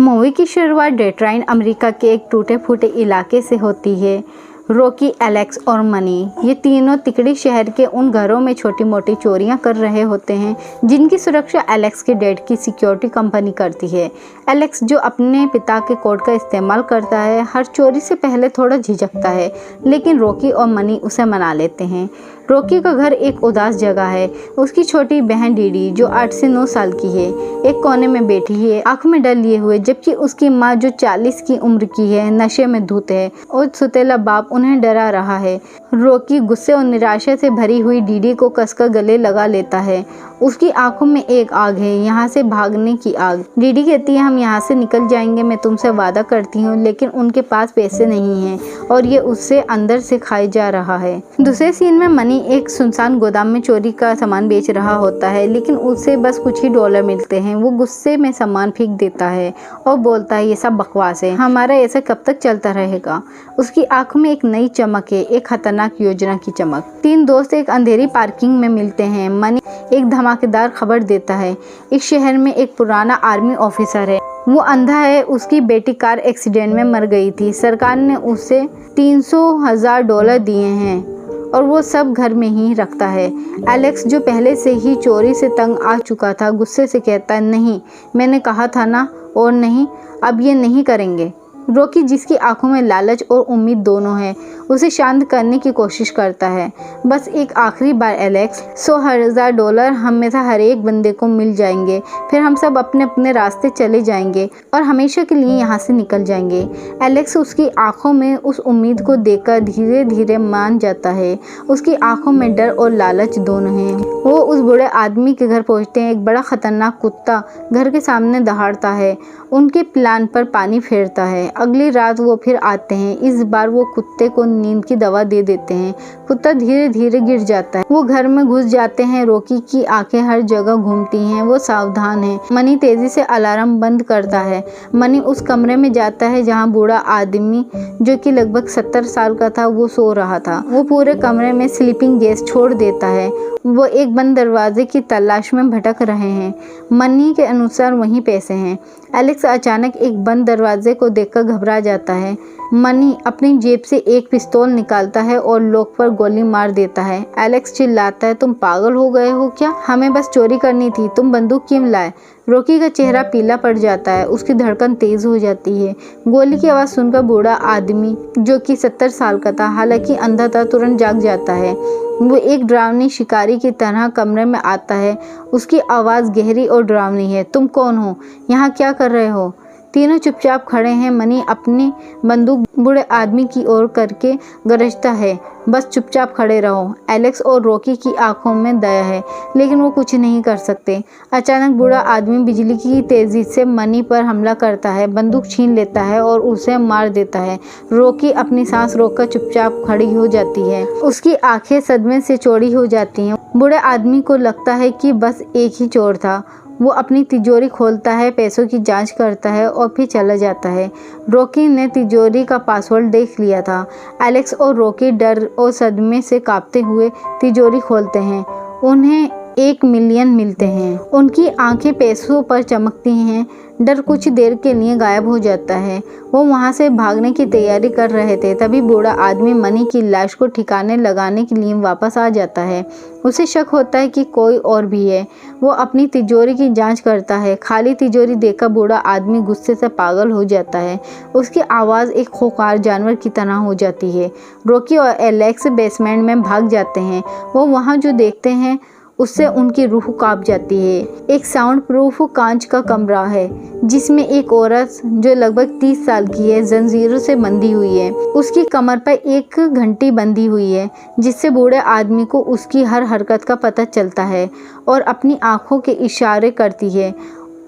Movie की शुरुआत Detroit America के एक टूटे फूटे इलाके से होती है। रॉकी, एलेक्स और मनी ये तीनों तिकड़ी शहर के उन घरों में छोटी मोटी चोरियां कर रहे होते हैं जिनकी सुरक्षा एलेक्स के डैड की सिक्योरिटी कंपनी करती है। एलेक्स, जो अपने पिता के कोड का इस्तेमाल करता है, हर चोरी से पहले थोड़ा झिझकता है, लेकिन रॉकी और मनी उसे मना लेते हैं। रॉकी का घर एक उदास जगह है। उसकी छोटी बहन डीडी, जो 8 से 9 साल की है, एक कोने में बैठी है, आंखों में डर लिए हुए, जबकि उसकी माँ, जो 40 की उम्र की है, नशे में धुत है और सुतेला बाप उन्हें डरा रहा है। रॉकी गुस्से और निराशा से भरी हुई डीडी को कसकर गले लगा लेता है। उसकी आंखों में एक आग है, यहाँ से भागने की आग। डीडी कहती है, हम यहाँ से निकल जाएंगे, मैं तुमसे वादा करती हूँ, लेकिन उनके पास पैसे नहीं हैं और ये उससे अंदर से खाए जा रहा है। दूसरे सीन में मनी एक सुनसान गोदाम में चोरी का सामान बेच रहा होता है, लेकिन उसे बस कुछ ही डॉलर मिलते हैं। वो गुस्से में सामान फेंक देता है और बोलता है, ये सब बकवास है, हमारा ऐसा कब तक चलता रहेगा। उसकी आंखों में एक नई चमक है, एक खतरनाक योजना की चमक। 3 दोस्त एक अंधेरी पार्किंग में मिलते हैं। मनी एक धमाकेदार खबर देता है। इस शहर में एक पुराना आर्मी ऑफिसर है, वो अंधा है, उसकी बेटी कार एक्सीडेंट में मर गई थी। सरकार ने उसे $300,000 दिए हैं और वो सब घर में ही रखता है। एलेक्स, जो पहले से ही चोरी से तंग आ चुका था, गुस्से से कहता है, नहीं, मैंने कहा था ना, और नहीं, अब ये नहीं करेंगे। रॉकी, जिसकी आंखों में लालच और उम्मीद दोनों है, उसे शांत करने की कोशिश करता है। बस एक आखिरी बार एलेक्स, $100,000 हमेशा हर एक बंदे को मिल जाएंगे, फिर हम सब अपने अपने रास्ते चले जाएंगे और हमेशा के लिए यहाँ से निकल जाएंगे। एलेक्स उसकी आंखों में उस उम्मीद को देखकर धीरे धीरे मान जाता है। उसकी आंखों में डर और लालच दोनों हैं। वो उस बूढ़े आदमी के घर पहुँचते हैं। एक बड़ा खतरनाक कुत्ता घर के सामने दहाड़ता है, उनके प्लान पर पानी फेरता है। अगली रात वो फिर आते हैं। इस बार वो कुत्ते को नींद की दवा दे देते हैं। कुत्ता धीरे धीरे गिर जाता है। वो घर में घुस जाते हैं। रॉकी की आंखें हर जगह घूमती हैं, वो सावधान है। मनी तेजी से अलार्म बंद करता है। मनी उस कमरे में जाता है जहाँ बूढ़ा आदमी, जो कि लगभग 70 साल का था, वो सो रहा था। वो पूरे कमरे में स्लीपिंग गैस छोड़ देता है। वो एक बंद दरवाजे की तलाश में भटक रहे हैं। मनी के अनुसार वहीं पैसे हैं। एलेक्स अचानक एक बंद दरवाजे को देखकर घबरा जाता है। मनी अपनी जेब से एक पिस्तौल निकालता है और लॉक पर गोली मार देता है। एलेक्स चिल्लाता है, तुम पागल हो गए हो क्या? हमें बस चोरी करनी थी, तुम बंदूक क्यों लाए? रॉकी का चेहरा पीला पड़ जाता है, उसकी धड़कन तेज हो जाती है। गोली की आवाज़ सुनकर बूढ़ा आदमी, जो कि 70 साल का था, हालांकि अंधा था, तुरंत जाग जाता है। वो एक डरावनी शिकारी की तरह कमरे में आता है। उसकी आवाज़ गहरी और डरावनी है, तुम कौन हो? यहाँ क्या कर रहे हो? तीनों चुपचाप खड़े हैं। मनी अपनी बंदूक बूढ़े आदमी की ओर करके गरजता है, बस चुपचाप खड़े रहो। एलेक्स और रॉकी की आंखों में दया है, लेकिन वो कुछ नहीं कर सकते। अचानक बूढ़ा आदमी बिजली की तेजी से मनी पर हमला करता है, बंदूक छीन लेता है और उसे मार देता है। रॉकी अपनी सांस रोककर चुपचाप खड़ी हो जाती है। उसकी आंखें सदमे से चौड़ी हो जाती हैं। बूढ़े आदमी को लगता है कि बस एक ही चोर था। वो अपनी तिजोरी खोलता है, पैसों की जांच करता है और फिर चला जाता है। रॉकी ने तिजोरी का पासवर्ड देख लिया था। एलेक्स और रॉकी डर और सदमे से कांपते हुए तिजोरी खोलते हैं। उन्हें $1 मिलियन मिलते हैं। उनकी आंखें पैसों पर चमकती हैं। डर कुछ देर के लिए गायब हो जाता है। वो वहाँ से भागने की तैयारी कर रहे थे, तभी बूढ़ा आदमी मनी की लाश को ठिकाने लगाने के लिए वापस आ जाता है। उसे शक होता है कि कोई और भी है। वो अपनी तिजोरी की जांच करता है। खाली तिजोरी देखकर बूढ़ा आदमी गुस्से से पागल हो जाता है। उसकी आवाज़ एक खूंखार जानवर की तरह हो जाती है। रॉकी और एलेक्स बेसमेंट में भाग जाते हैं। वो वहाँ जो देखते हैं उससे उनकी रूह कांप जाती है। एक साउंड प्रूफ कांच का कमरा है, जिसमें एक औरत, जो लगभग 30 साल की है, जंजीरों से बंधी हुई है। उसकी कमर पर एक घंटी बंधी हुई है, जिससे बूढ़े आदमी को उसकी हर हरकत का पता चलता है और अपनी आंखों के इशारे करती है।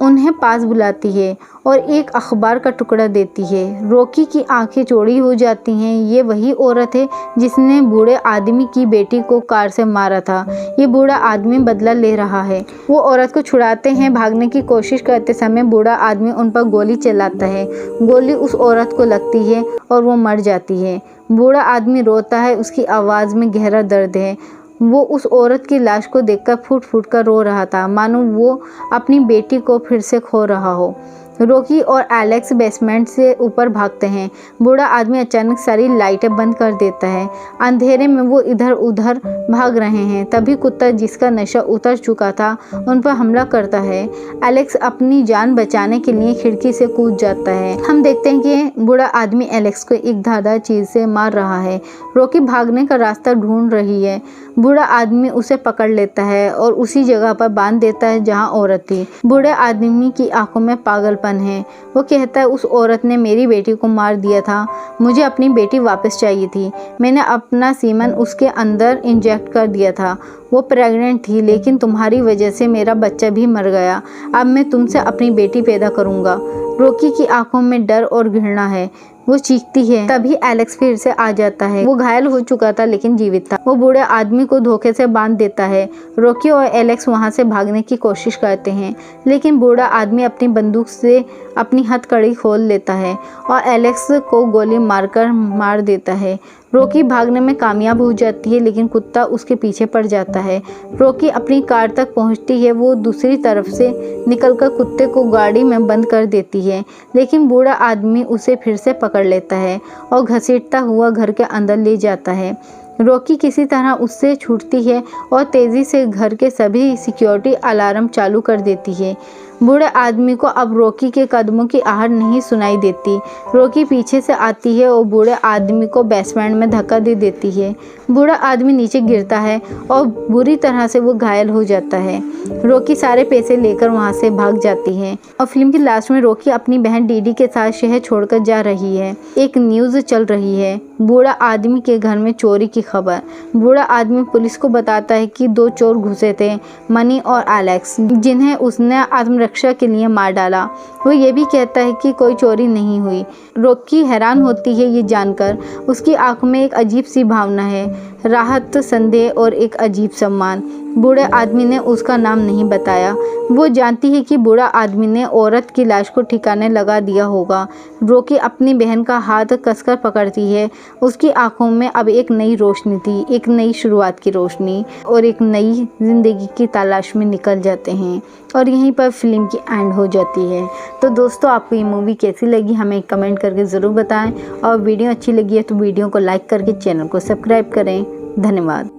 उन्हें पास बुलाती है और एक अखबार का टुकड़ा देती है। रॉकी की आंखें चौड़ी हो जाती हैं। ये वही औरत है जिसने बूढ़े आदमी की बेटी को कार से मारा था। ये बूढ़ा आदमी बदला ले रहा है। वो औरत को छुड़ाते हैं। भागने की कोशिश करते समय बूढ़ा आदमी उन पर गोली चलाता है। गोली उस औरत को लगती है और वो मर जाती है। बूढ़ा आदमी रोता है, उसकी आवाज़ में गहरा दर्द है। वो उस औरत की लाश को देखकर फूट फूट कर रो रहा था, मानो वो अपनी बेटी को फिर से खो रहा हो। रॉकी और एलेक्स बेसमेंट से ऊपर भागते हैं। बूढ़ा आदमी अचानक सारी लाइटें बंद कर देता है। अंधेरे में वो इधर उधर भाग रहे हैं। तभी कुत्ता, जिसका नशा उतर चुका था, उन पर हमला करता है। एलेक्स अपनी जान बचाने के लिए खिड़की से कूद जाता है। हम देखते हैं कि बूढ़ा आदमी एलेक्स को एक धारदार चीज से मार रहा है। रॉकी भागने का रास्ता ढूंढ रही है। बूढ़ा आदमी उसे पकड़ लेता है और उसी जगह पर बांध देता है जहां औरत थी। बूढ़े आदमी की आंखों में पागलपन है। वो कहता है, उस औरत ने मेरी बेटी को मार दिया था। मुझे अपनी बेटी वापस चाहिए थी। मैंने अपना सीमन उसके अंदर इंजेक्ट कर दिया था। वो प्रेग्नेंट थी, लेकिन तुम्हारी वजह से मेरा बच्चा भी मर गया। अब मैं तुमसे अपनी बेटी पैदा करूंगा। रॉकी की आंखों में डर और घृणा है। वो चीखती है। तभी एलेक्स फिर से आ जाता है। वो घायल हो चुका था लेकिन जीवित था। वो बूढ़े आदमी को धोखे से बांध देता है। रॉकी और एलेक्स वहां से भागने की कोशिश करते हैं, लेकिन बूढ़ा आदमी अपनी बंदूक से अपनी हथकड़ी खोल लेता है और एलेक्स को गोली मारकर मार देता है। रॉकी भागने में कामयाब हो जाती है, लेकिन कुत्ता उसके पीछे पड़ जाता है। रॉकी अपनी कार तक पहुंचती है। वो दूसरी तरफ से निकलकर कुत्ते को गाड़ी में बंद कर देती है, लेकिन बूढ़ा आदमी उसे फिर से पकड़ लेता है और घसीटता हुआ घर के अंदर ले जाता है। रॉकी किसी तरह उससे छूटती है और तेज़ी से घर के सभी सिक्योरिटी अलार्म चालू कर देती है। बूढ़े आदमी को अब रॉकी के कदमों की आहट नहीं सुनाई देती। रॉकी पीछे से आती है और बूढ़े आदमी को बेसमेंट में धक्का दे देती है। बूढ़ा आदमी नीचे गिरता है और बुरी तरह से वो घायल हो जाता है। रॉकी सारे पैसे लेकर वहाँ से भाग जाती है और फिल्म की लास्ट में रॉकी अपनी बहन डीडी के साथ शहर छोड़कर जा रही है। एक न्यूज़ चल रही है, बूढ़ा आदमी के घर में चोरी की खबर। बूढ़ा आदमी पुलिस को बताता है कि 2 चोर घुसे थे, मनी और एलेक्स, जिन्हें उसने आत्मरक्षा के लिए मार डाला। वो ये भी कहता है कि कोई चोरी नहीं हुई। रॉकी हैरान होती है ये जानकर। उसकी आंखों में एक अजीब सी भावना है, राहत, संदेह और एक अजीब सम्मान। बूढ़े आदमी ने उसका नाम नहीं बताया। वो जानती है कि बूढ़ा आदमी ने औरत की लाश को ठिकाने लगा दिया होगा। रॉकी अपनी बहन का हाथ कसकर पकड़ती है। उसकी आंखों में अब एक नई रोशनी थी, एक नई शुरुआत की रोशनी, और एक नई जिंदगी की तलाश में निकल जाते हैं। और यहीं पर फिल्म की एंड हो जाती है। तो दोस्तों, आपको ये मूवी कैसी लगी हमें कमेंट करके ज़रूर बताएं, और वीडियो अच्छी लगी है तो वीडियो को लाइक करके चैनल को सब्सक्राइब करें। धन्यवाद।